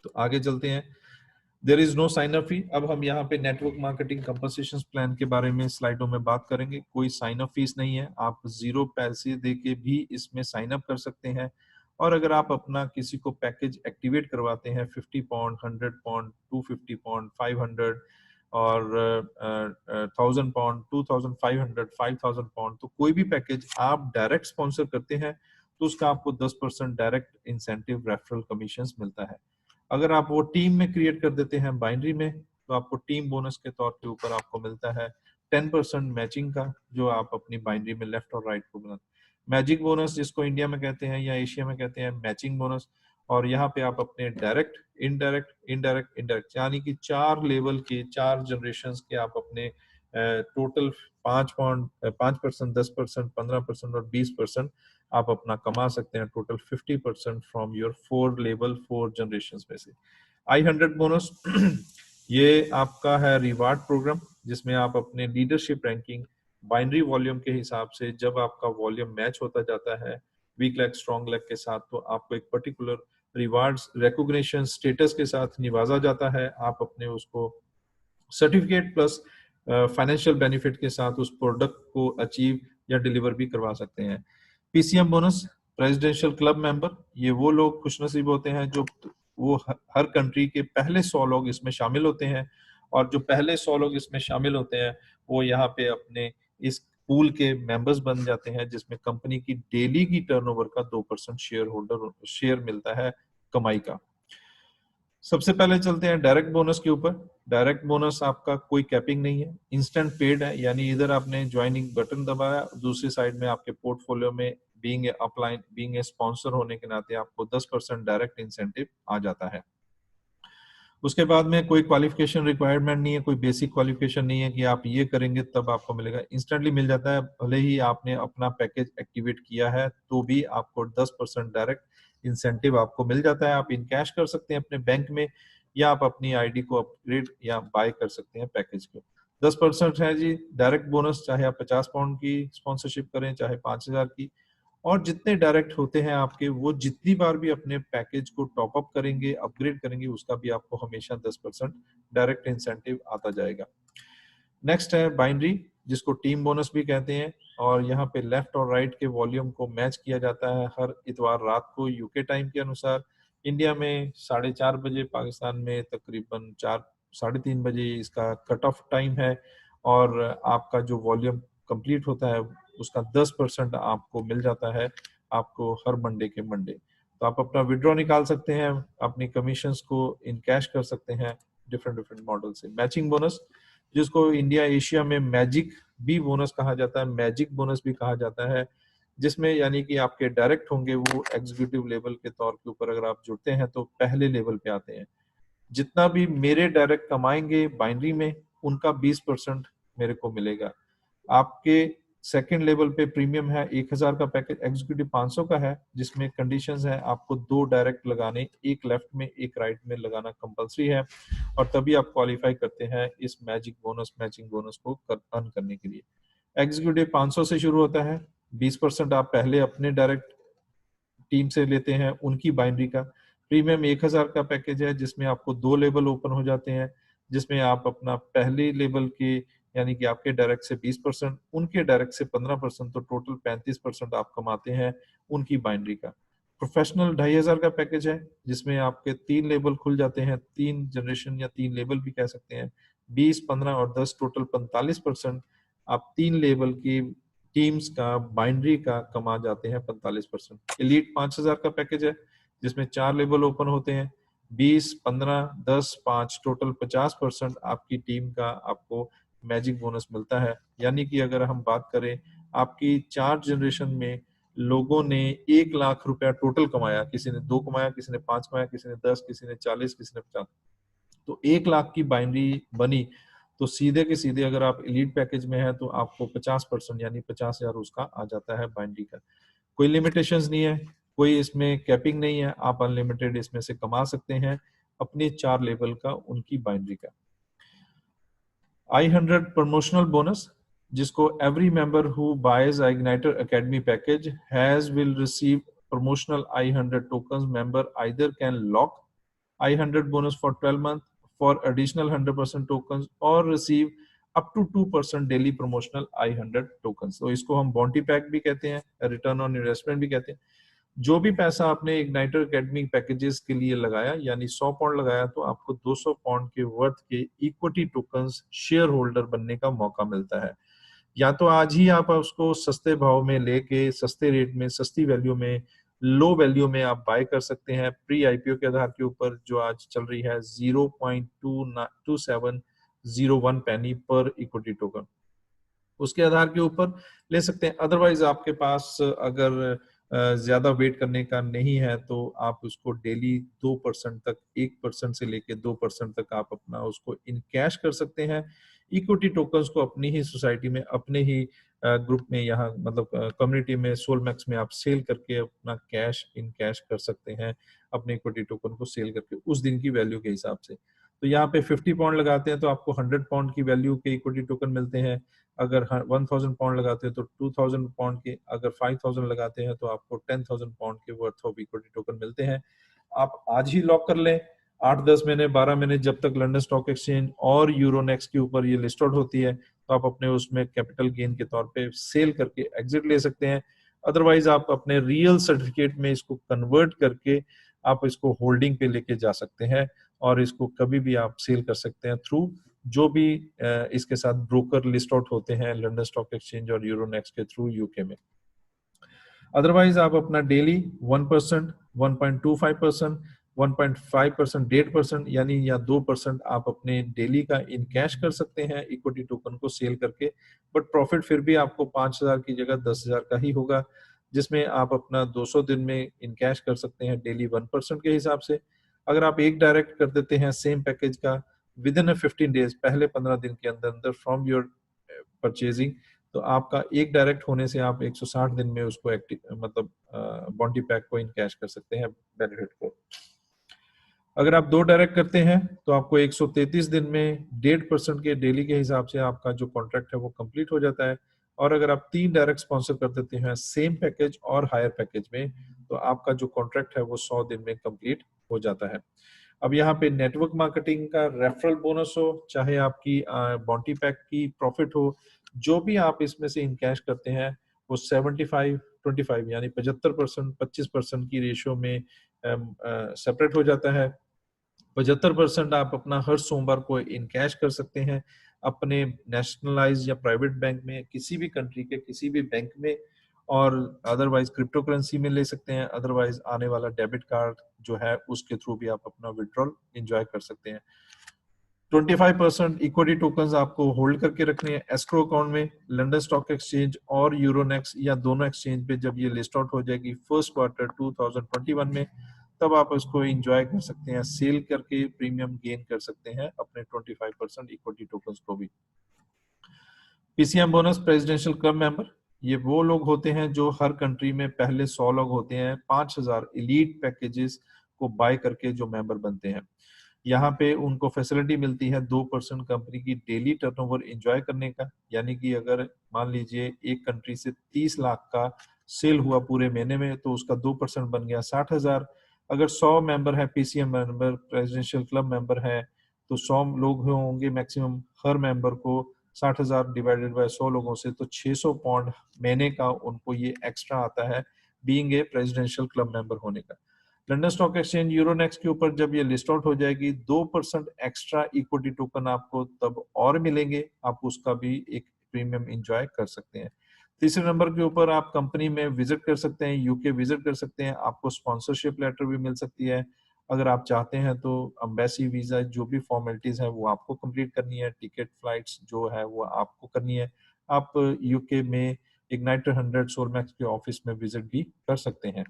तो आगे चलते हैं। There is no sign up fee. अब हम यहाँ पे नेटवर्क मार्केटिंग कंपनसेशन प्लान के बारे में स्लाइडों में बात करेंगे। कोई साइन अप फीस नहीं है, आप 0 पैसे दे के भी इसमें साइन अप कर सकते हैं। और अगर आप अपना किसी को पैकेज एक्टिवेट करवाते हैं 50 पाउंड, 100 पाउंड, 250 पाउंड, 500, और 1,000 पाउंड, 2,500, 5,000 पाउंड, तो कोई भी पैकेज आप डायरेक्ट स्पॉन्सर करते हैं तो उसका आपको 10% डायरेक्ट इंसेंटिव रेफरल कमीशंस मिलता है। अगर आप वो टीम में क्रिएट कर देते हैं बाइनरी में, तो आपको टीम बोनस के तौर के ऊपर आपको मिलता है 10% मैचिंग का, जो आप अपनी बाइनरी में लेफ्ट और राइट को बनाते हैं। मैजिक बोनस जिसको इंडिया में कहते हैं या एशिया में कहते हैं मैचिंग बोनस, और यहाँ पे आप अपने डायरेक्ट, इनडायरेक्ट यानी कि 4 लेवल के 4 जनरेशन के आप अपने टोटल 5%, 10%, 15% और 20% आप अपना कमा सकते हैं, total 50% from your 4 level 4 generation में से। i100 बोनस ये आपका है रिवार्ड प्रोग्राम, जिसमें आप अपने लीडरशिप रैंकिंग बाइनरी वॉल्यूम के हिसाब से, जब आपका वॉल्यूम मैच होता जाता है वीक लेग स्ट्रॉन्ग लेग के साथ, तो आपको एक पर्टिकुलर रिवार्ड्स रिकॉग्निशन स्टेटस के साथ निवाजा जाता है। आप अपने उसको सर्टिफिकेट प्लस फाइनेंशियल बेनिफिट के साथ उस प्रोडक्ट को अचीव या डिलीवर भी करवा सकते हैं। PCM bonus presidential club member, ये वो लोग खुशनसीब होते हैं जो वो हर कंट्री के पहले 100 लोग इसमें शामिल होते हैं, और जो पहले 100 लोग इसमें शामिल होते हैं वो यहाँ पे अपने इस पूल के मेंबर्स बन जाते हैं, जिसमें कंपनी की डेली की टर्नओवर का 2% शेयर मिलता है कमाई का। सबसे पहले चलते हैं डायरेक्ट बोनस के ऊपर। डायरेक्ट बोनस आपका कोई कैपिंग नहीं है, इंस्टेंट पेड है, यानी इधर आपने ज्वाइनिंग बटन दबाया, दूसरी साइड में आपके पोर्टफोलियो में being upline, being a sponsor होने के नाते आपको 10% डायरेक्ट इंसेंटिव आ जाता है। उसके बाद में कोई क्वालिफिकेशन रिक्वायरमेंट नहीं है, कोई बेसिक क्वालिफिकेशन नहीं है कि आप ये करेंगे तब आपको मिलेगा, इंस्टेंटली मिल जाता है। भले ही आपने अपना पैकेज एक्टिवेट किया है तो भी आपको 10% डायरेक्ट इंसेंटिव आपको मिल जाता है। आप इन कैश कर सकते हैं अपने बैंक में, या आप अपनी आईडी को अपग्रेड या बाय कर सकते हैं पैकेज को। 10% है जी डायरेक्ट बोनस, चाहे आप 50 पाउंड की स्पॉन्सरशिप करें चाहे 5,000 की, और जितने डायरेक्ट होते हैं आपके, वो जितनी बार भी अपने पैकेज को टॉप अप करेंगे, अपग्रेड करेंगे, उसका भी आपको हमेशा 10% डायरेक्ट इंसेंटिव आता जाएगा। नेक्स्ट है बाइनरी, जिसको टीम बोनस भी कहते हैं, और यहाँ पे लेफ्ट और राइट के वॉल्यूम को मैच किया जाता है हर इतवार रात को यूके टाइम के अनुसार। इंडिया में 4:30 बजे, पाकिस्तान में तकरीबन 3:30 बजे इसका कट ऑफ टाइम है, और आपका जो वॉल्यूम कंप्लीट होता है उसका 10% आपको मिल जाता है आपको हर मंडे के मंडे। तो आप अपना विड्रॉ निकाल सकते हैं, अपनी कमीशंस को इन कैश कर सकते हैं डिफरेंट मॉडल से। मैचिंग बोनस, जिसको इंडिया एशिया में मैजिक भी बोनस कहा जाता है, मैजिक बोनस भी कहा जाता है, जिसमें यानी कि आपके डायरेक्ट होंगे वो एग्जीक्यूटिव लेवल के तौर के ऊपर अगर आप जुड़ते हैं तो पहले लेवल पे आते हैं। जितना भी मेरे डायरेक्ट कमाएंगे बाइनरी में, उनका 20% मेरे को मिलेगा। आपके सेकंड लेवल पे प्रीमियम है 1,000 का पैकेज, एग्जीक्यूटिव 500 का है, जिसमें कंडीशंस है आपको 2 डायरेक्ट लगाने, एक लेफ्ट में एक राइट में लगाना कंपलसरी है, और तभी आप क्वालिफाई करते हैं इस मैजिक बोनस, मैचिंग बोनस को अर्न करने के लिए। एग्जीक्यूटिव 500 से शुरू होता है, 20% आप पहले अपने डायरेक्ट टीम से लेते हैं उनकी बाइनरी का। प्रीमियम 1,000 का पैकेज है, जिसमें आपको 2 लेवल ओपन हो जाते हैं, जिसमें आप अपना पहले लेवल के यानी कि आपके डायरेक्ट से 20%, उनके डायरेक्ट से 15%, तो टोटल 35% आप कमाते हैं उनकी बाइनरी का। प्रोफेशनल 2,500 का पैकेज है, जिसमें आपके 3 लेवल खुल जाते हैं, 3 जनरेशन या 3 लेवल भी कह सकते हैं, 20, 15 और 10, टोटल 45% आप 3 लेवल की टीम्स का बाइनरी का कमा जाते हैं 45%। एलीट 5,000 का पैकेज है, जिसमें 4 लेवल ओपन होते हैं, 20, 15, 10, 5, टोटल 50% आपकी टीम का आपको मैजिक बोनस मिलता है। यानी कि अगर हम बात करें, आपकी 4 जनरेशन में लोगों ने 1 लाख रुपया टोटल कमाया, किसी ने 2 कमाया, किसी ने 5 कमाया, किसी ने 10, किसी ने 40, किसी ने 50, तो 1 लाख की बाइनरी बनी, तो सीधे के सीधे अगर आप एलीट पैकेज में है तो आपको 50% यानी 50,000 उसका आ जाता है बाइनरी का। कोई लिमिटेशंस नहीं है, कोई इसमें कैपिंग नहीं है, आप अनलिमिटेड इसमें से कमा सकते हैं अपने 4 लेवल का उनकी बाइनरी का। i100 promotional bonus, जिसको every member who buys Igniter Academy package will receive promotional i100 tokens. Member either can lock i100 bonus for 12 months for additional 100% tokens or receive up to 2% daily promotional i100 tokens. तो इसको हम bounty pack भी कहते हैं, return on investment भी कहते हैं। जो भी पैसा आपने इग्नाइटर एकेडमी पैकेजेस के लिए लगाया, यानी 100 पाउंड लगाया, तो आपको 200 पाउंड के वर्थ के इक्विटी टोकन्स शेयर होल्डर बनने का मौका मिलता है। या तो आज ही आप उसको सस्ते भाव में लेके, सस्ते रेट में, सस्ती वैल्यू में, लो वैल्यू में आप बाय कर सकते हैं प्री आईपीओ के आधार के ऊपर, जो आज चल रही है 0.2701 पेनी पर इक्विटी टोकन, उसके आधार के ऊपर ले सकते हैं। अदरवाइज आपके पास अगर ज्यादा वेट करने का नहीं है तो आप उसको डेली 2% तक, 1% से लेके 2% तक आप अपना उसको इन कैश कर सकते हैं। इक्विटी टोकन्स को अपनी ही सोसाइटी में, अपने ही ग्रुप में, यहाँ मतलब कम्युनिटी में, सोलमैक्स में आप सेल करके अपना कैश इन कैश कर सकते हैं, अपने इक्विटी टोकन को सेल करके उस दिन की वैल्यू के हिसाब से। तो यहाँ पे 50 पाउंड लगाते हैं तो आपको 100 पाउंड की वैल्यू के इक्विटी टोकन मिलते हैं। अगर 1000 पाउंड लगाते हैं तो 2000 पाउंड के, अगर 5000 लगाते हैं तो आपको 10,000 पाउंड के वर्थ ऑफ इक्विटी टोकन मिलते हैं। आप आज ही लॉक कर लें, 8-10 महीने 12 महीने जब तक लंदन स्टॉक एक्सचेंज और यूरोनेक्स के ऊपर ये लिस्ट आउट होती है, तो आप अपने उसमें कैपिटल गेन के तौर पे सेल करके एग्जिट ले सकते हैं। अदरवाइज आप अपने रियल सर्टिफिकेट में इसको कन्वर्ट करके आप इसको होल्डिंग पे लेके जा सकते हैं और इसको कभी भी आप सेल कर सकते हैं थ्रू जो भी इसके साथ ब्रोकर लिस्ट आउट होते हैं लंदन स्टॉक एक्सचेंज और यूरोनेक्स के थ्रू यूके में। अदरवाइज आप अपना डेली 1%, 1.25%, 1.5%, 1.5% यानी या 2% आप अपने डेली का इन कैश कर सकते हैं इक्विटी टोकन को सेल करके। बट प्रॉफिट फिर भी आपको 5,000 की जगह 10,000 का ही होगा, जिसमें आप अपना 200 दिन में इन कैश कर सकते हैं डेली 1% के हिसाब से। अगर आप एक डायरेक्ट कर देते हैं सेम पैकेज का विद इन 15 डेज, पहले 15 दिन के अंदर अंदर फ्रॉम योर परचेजिंग, तो आपका एक डायरेक्ट होने से आप 160 दिन में उसको मतलब बॉन्टी पैक को इन कैश कर सकते हैं बेनिफिट को। अगर आप 2 डायरेक्ट करते हैं तो आपको 133 दिन में 1.5% के डेली के हिसाब से आपका जो कॉन्ट्रैक्ट है वो कंप्लीट हो जाता है। और अगर आप 3 डायरेक्ट स्पॉन्सर कर देते हैं सेम पैकेज और हायर पैकेज में, तो आपका जो कॉन्ट्रैक्ट है वो 100 दिन में कंप्लीट हो जाता है। अब यहाँ पे नेटवर्क मार्केटिंग का रेफरल बोनस हो, चाहे आपकी बॉन्टी पैक की प्रॉफिट हो, जो भी आप इसमें से इन कैश करते हैं वो 75-25 यानी 75%, 25% की रेशियो में सेपरेट हो जाता है। 75% आप अपना हर सोमवार को इन कैश कर सकते हैं अपने नेशनलाइज या प्राइवेट बैंक में, किसी भी कंट्री के किसी भी बैंक में, और अदरवाइज क्रिप्टो करेंसी में ले सकते हैं। अदरवाइज आने वाला डेबिट कार्ड जो है उसके थ्रू भी आप अपना विड्रॉल एंजॉय कर सकते हैं। 25% इक्विटी टोकन्स आपको होल्ड करके रखने हैं एस्क्रो अकाउंट में। लंदन स्टॉक एक्सचेंज और यूरोनेक्स या दोनों एक्सचेंज पे जब ये लिस्ट आउट हो जाएगी फर्स्ट क्वार्टर 2021 में, तब आप उसको एंजॉय कर सकते हैं, सेल करके प्रीमियम गेन कर सकते हैं अपने 25% इक्विटी टोकन्स को भी। PCM bonus presidential club member, ये वो लोग होते हैं जो हर कंट्री में पहले 100 लोग होते हैं 5,000 एलीट पैकेजेस को बाय करके जो मेंबर बनते हैं। यहाँ पे उनको फैसिलिटी मिलती है 2% कंपनी की डेली टर्नओवर एंजॉय करने का, यानी कि अगर मान लीजिए एक कंट्री से 30 लाख का सेल हुआ पूरे महीने में, तो उसका 2% बन गया 60,000। अगर 100 मेंबर है PCM member, presidential club member है, तो 100 लोग होंगे मैक्सिमम, हर मेंबर को 60,000 डिवाइडेड बाय 100 लोगों से तो 600 पाउंड महीने का उनको ये एक्स्ट्रा आता है being a presidential club member होने का। लंदन स्टॉक एक्सचेंज यूरोनेक्स के ऊपर जब ये लिस्ट आउट हो जाएगी 2% एक्स्ट्रा इक्विटी टोकन आपको तब और मिलेंगे, आप उसका भी एक प्रीमियम एंजॉय कर सकते हैं। तीसरे नंबर के ऊपर आप कंपनी में विजिट कर सकते हैं, यूके विजिट कर सकते हैं, आपको स्पॉन्सरशिप लेटर भी मिल सकती है। अगर आप चाहते हैं तो एम्बेसी वीजा जो भी फॉर्मेलिटीज है वो आपको कंप्लीट करनी है, टिकट फ्लाइट्स जो है वो आपको करनी है। आप यूके में इग्नाइटर 100 सोलमैक्स के ऑफिस में विजिट भी कर सकते हैं।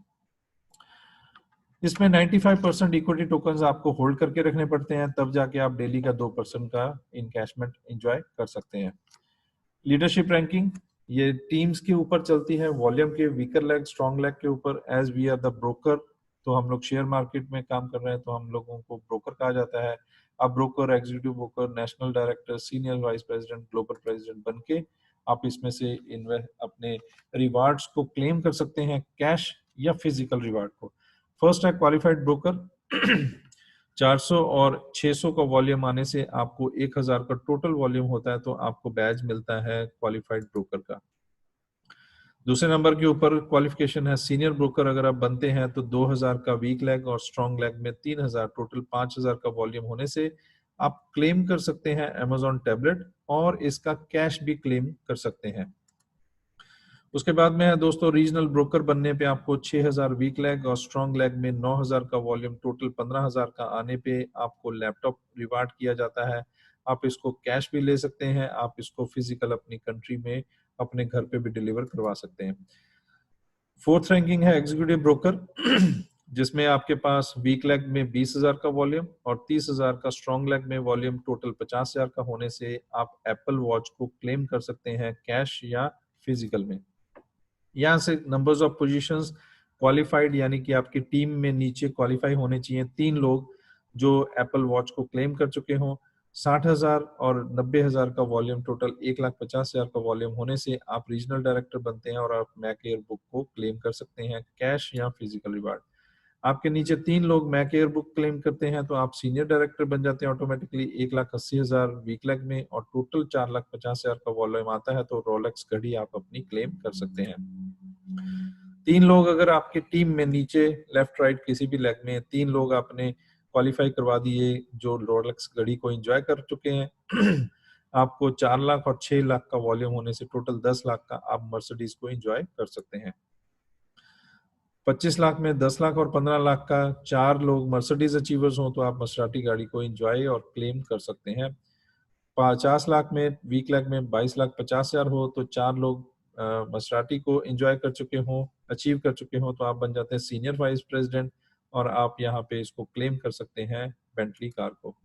इसमें 95% इक्विटी टोकन्स आपको होल्ड करके रखने पड़ते हैं, तब जाके आप डेली का 2% का इनकैशमेंट एंजॉय कर सकते हैं। लीडरशिप रैंकिंग ये टीम्स के ऊपर चलती है, वॉल्यूम के वीकर लेग स्ट्रॉन्ग लेग के ऊपर। As we are the broker, तो हम लोग शेयर मार्केट में काम कर रहे हैं तो हम लोगों को ब्रोकर कहा जाता है। आप broker, executive broker, national director, senior vice president, global president बन के आप इसमें से अपने रिवार्ड्स को क्लेम कर सकते हैं, कैश या फिजिकल रिवार्ड को। फर्स्ट है क्वालिफाइड ब्रोकर 400 और 600 का वॉल्यूम आने से आपको 1000 का टोटल वॉल्यूम होता है, तो आपको बैज मिलता है क्वालिफाइड ब्रोकर का। दूसरे नंबर के ऊपर क्वालिफिकेशन है सीनियर ब्रोकर। अगर आप बनते हैं तो 2000 का वीक लेग और स्ट्रॉन्ग लेग में 3000, टोटल 5000 का वॉल्यूम होने से आप क्लेम कर सकते हैं Amazon टैबलेट, और इसका कैश भी क्लेम कर सकते हैं। उसके बाद में है दोस्तों रीजनल ब्रोकर बनने पे आपको 6000 वीक लेग और स्ट्रॉन्ग लेग में 9000 का वॉल्यूम, टोटल 15000 का आने पे आपको लैपटॉप रिवार्ड किया जाता है। आप इसको कैश भी ले सकते हैं, आप इसको फिजिकल अपनी कंट्री में अपने घर पे भी डिलीवर करवा सकते हैं। फोर्थ रैंकिंग है एग्जीक्यूटिव ब्रोकर जिसमें आपके पास वीक लेग में 20000 का वॉल्यूम और 30000 का स्ट्रॉन्ग लेग में वॉल्यूम, टोटल 50000 का होने से आप एप्पल वॉच को क्लेम कर सकते हैं कैश या फिजिकल में। यहाँ से नंबर्स ऑफ पोजीशंस क्वालिफाइड, यानी कि आपकी टीम में नीचे क्वालिफाई होने चाहिए 3 लोग जो एप्पल वॉच को क्लेम कर चुके हों। 60,000 और 90,000 का वॉल्यूम, टोटल 1,50,000 का वॉल्यूम होने से आप रीजनल डायरेक्टर बनते हैं और आप मैक एयर बुक को क्लेम कर सकते हैं कैश या फिजिकल रिवार्ड। आपके नीचे 3 लोग मैक एयर बुक क्लेम करते हैं तो आप सीनियर डायरेक्टर बन जाते हैं ऑटोमेटिकली 1,80,000 वीक लेग में, और टोटल 4,50,000 का वॉल्यूम आता है तो रोलेक्स घड़ी आप अपनी क्लेम कर सकते हैं। 3 लोग अगर आपकी टीम में नीचे लेफ्ट राइट किसी भी लेग में 3 लोग आपने क्वालिफाई करवा दिए जो रोलेक्स घड़ी को एंजॉय कर चुके हैं आपको 4 लाख और 6 लाख का वॉल्यूम होने से टोटल 10 लाख का आप मर्सिडीज को एंजॉय कर सकते हैं। 25 लाख में 10 लाख और 15 लाख का 4 लोग मर्सिडीज अचीवर्स हों तो आप मसराटी गाड़ी को एंजॉय और क्लेम कर सकते हैं। 50 लाख में वीक लेग में 22,50,000 हो तो 4 लोग मसराटी को एंजॉय कर चुके हों, अचीव कर चुके हों तो आप बन जाते हैं सीनियर वाइस प्रेसिडेंट और आप यहाँ पे इसको क्लेम कर सकते हैं बेंटली कार को।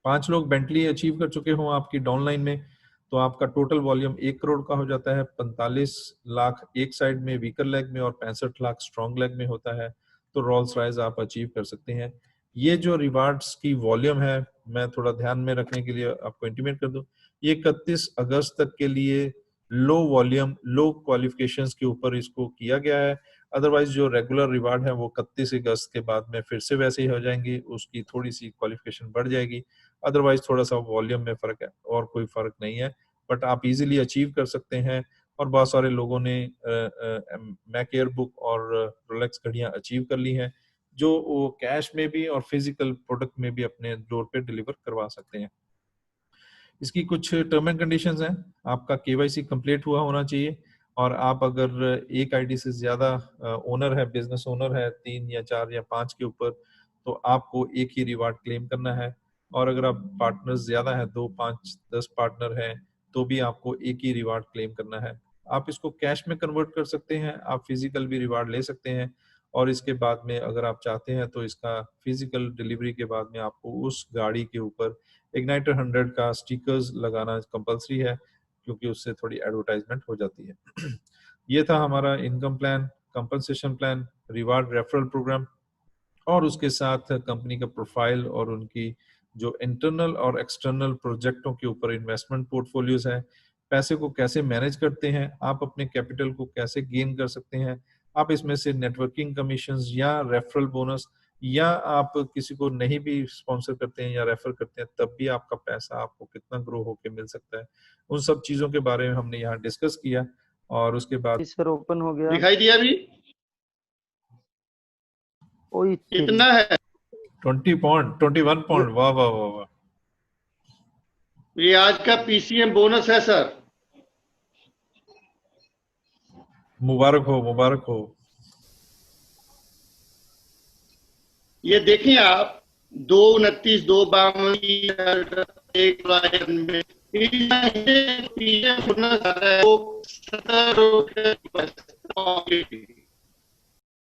5 लोग बेंटली अचीव कर चुके हों आपकी डाउनलाइन में तो आपका टोटल वॉल्यूम 1 करोड़ का हो जाता है। 45 लाख एक साइड में वीकर लेग में और 65 लाख स्ट्रॉन्ग लेग में होता है तो रोल्स रॉयस आप अचीव कर सकते हैं। ये जो रिवार्ड्स की वॉल्यूम है मैं थोड़ा ध्यान में रखने के लिए आपको इंटीमेट कर दूं, ये 31 अगस्त तक के लिए लो वॉल्यूम लो क्वालिफिकेशंस के ऊपर इसको किया गया है। अदरवाइज जो रेगुलर रिवार्ड है वो 31 अगस्त के बाद में फिर से वैसे ही हो जाएंगी, उसकी थोड़ी सी क्वालिफिकेशन बढ़ जाएगी। अदरवाइज थोड़ा सा वॉल्यूम में फर्क है और कोई फर्क नहीं है, बट आप इजीली अचीव कर सकते हैं। और बहुत सारे लोगों ने मैक एयर बुक और रोलेक्स घड़ियां अचीव कर ली हैं जो वो कैश में भी और फिजिकल प्रोडक्ट में भी अपने डोर पे डिलीवर करवा सकते हैं। इसकी कुछ टर्म एंड कंडीशंस हैं। आपका केवाईसी कंप्लीट हुआ होना चाहिए और आप अगर एक आईडी से ज्यादा ओनर है, बिजनेस ओनर है 3 या 4 या 5 के ऊपर, तो आपको एक ही रिवार्ड क्लेम करना है। और अगर आप पार्टनर्स ज्यादा है 2, 5, 10 पार्टनर हैं तो भी आपको एक ही रिवार्ड क्लेम करना है। आप इसको कैश में कन्वर्ट कर सकते हैं, आप फिजिकल भी रिवार्ड ले सकते हैं और इसके बाद में अगर आप चाहते हैं तो इसका फिजिकल डिलीवरी के बाद में आपको उस गाड़ी के ऊपर इग्नाइटर 100 का स्टिकर्स लगाना कंपलसरी है क्योंकि उससे थोड़ी एडवर्टाइजमेंट हो जाती है। ये था हमारा income plan, compensation plan, reward referral program और उसके साथ कंपनी का प्रोफाइल और उनकी जो इंटरनल और एक्सटर्नल प्रोजेक्टों के ऊपर इन्वेस्टमेंट पोर्टफोलियोज है, पैसे को कैसे मैनेज करते हैं, आप अपने कैपिटल को कैसे गेन कर सकते हैं, आप इसमें से नेटवर्किंग कमीशंस या रेफरल बोनस या आप किसी को नहीं भी स्पॉन्सर करते हैं या रेफर करते हैं तब भी आपका पैसा आपको कितना ग्रो होके मिल सकता है, उन सब चीजों के बारे में हमने यहाँ डिस्कस किया। और उसके बाद सर ओपन हो गया, दिखाई दिया अभी कितना है 20 पॉइंट 21 पॉइंट, वाह वाह वाह वाह। ये आज का पीसीएम बोनस है सर, मुबारक हो मुबारक हो। ये देखें आप 229 252 पीएम बोनस आ रहा है वो 70 रुपये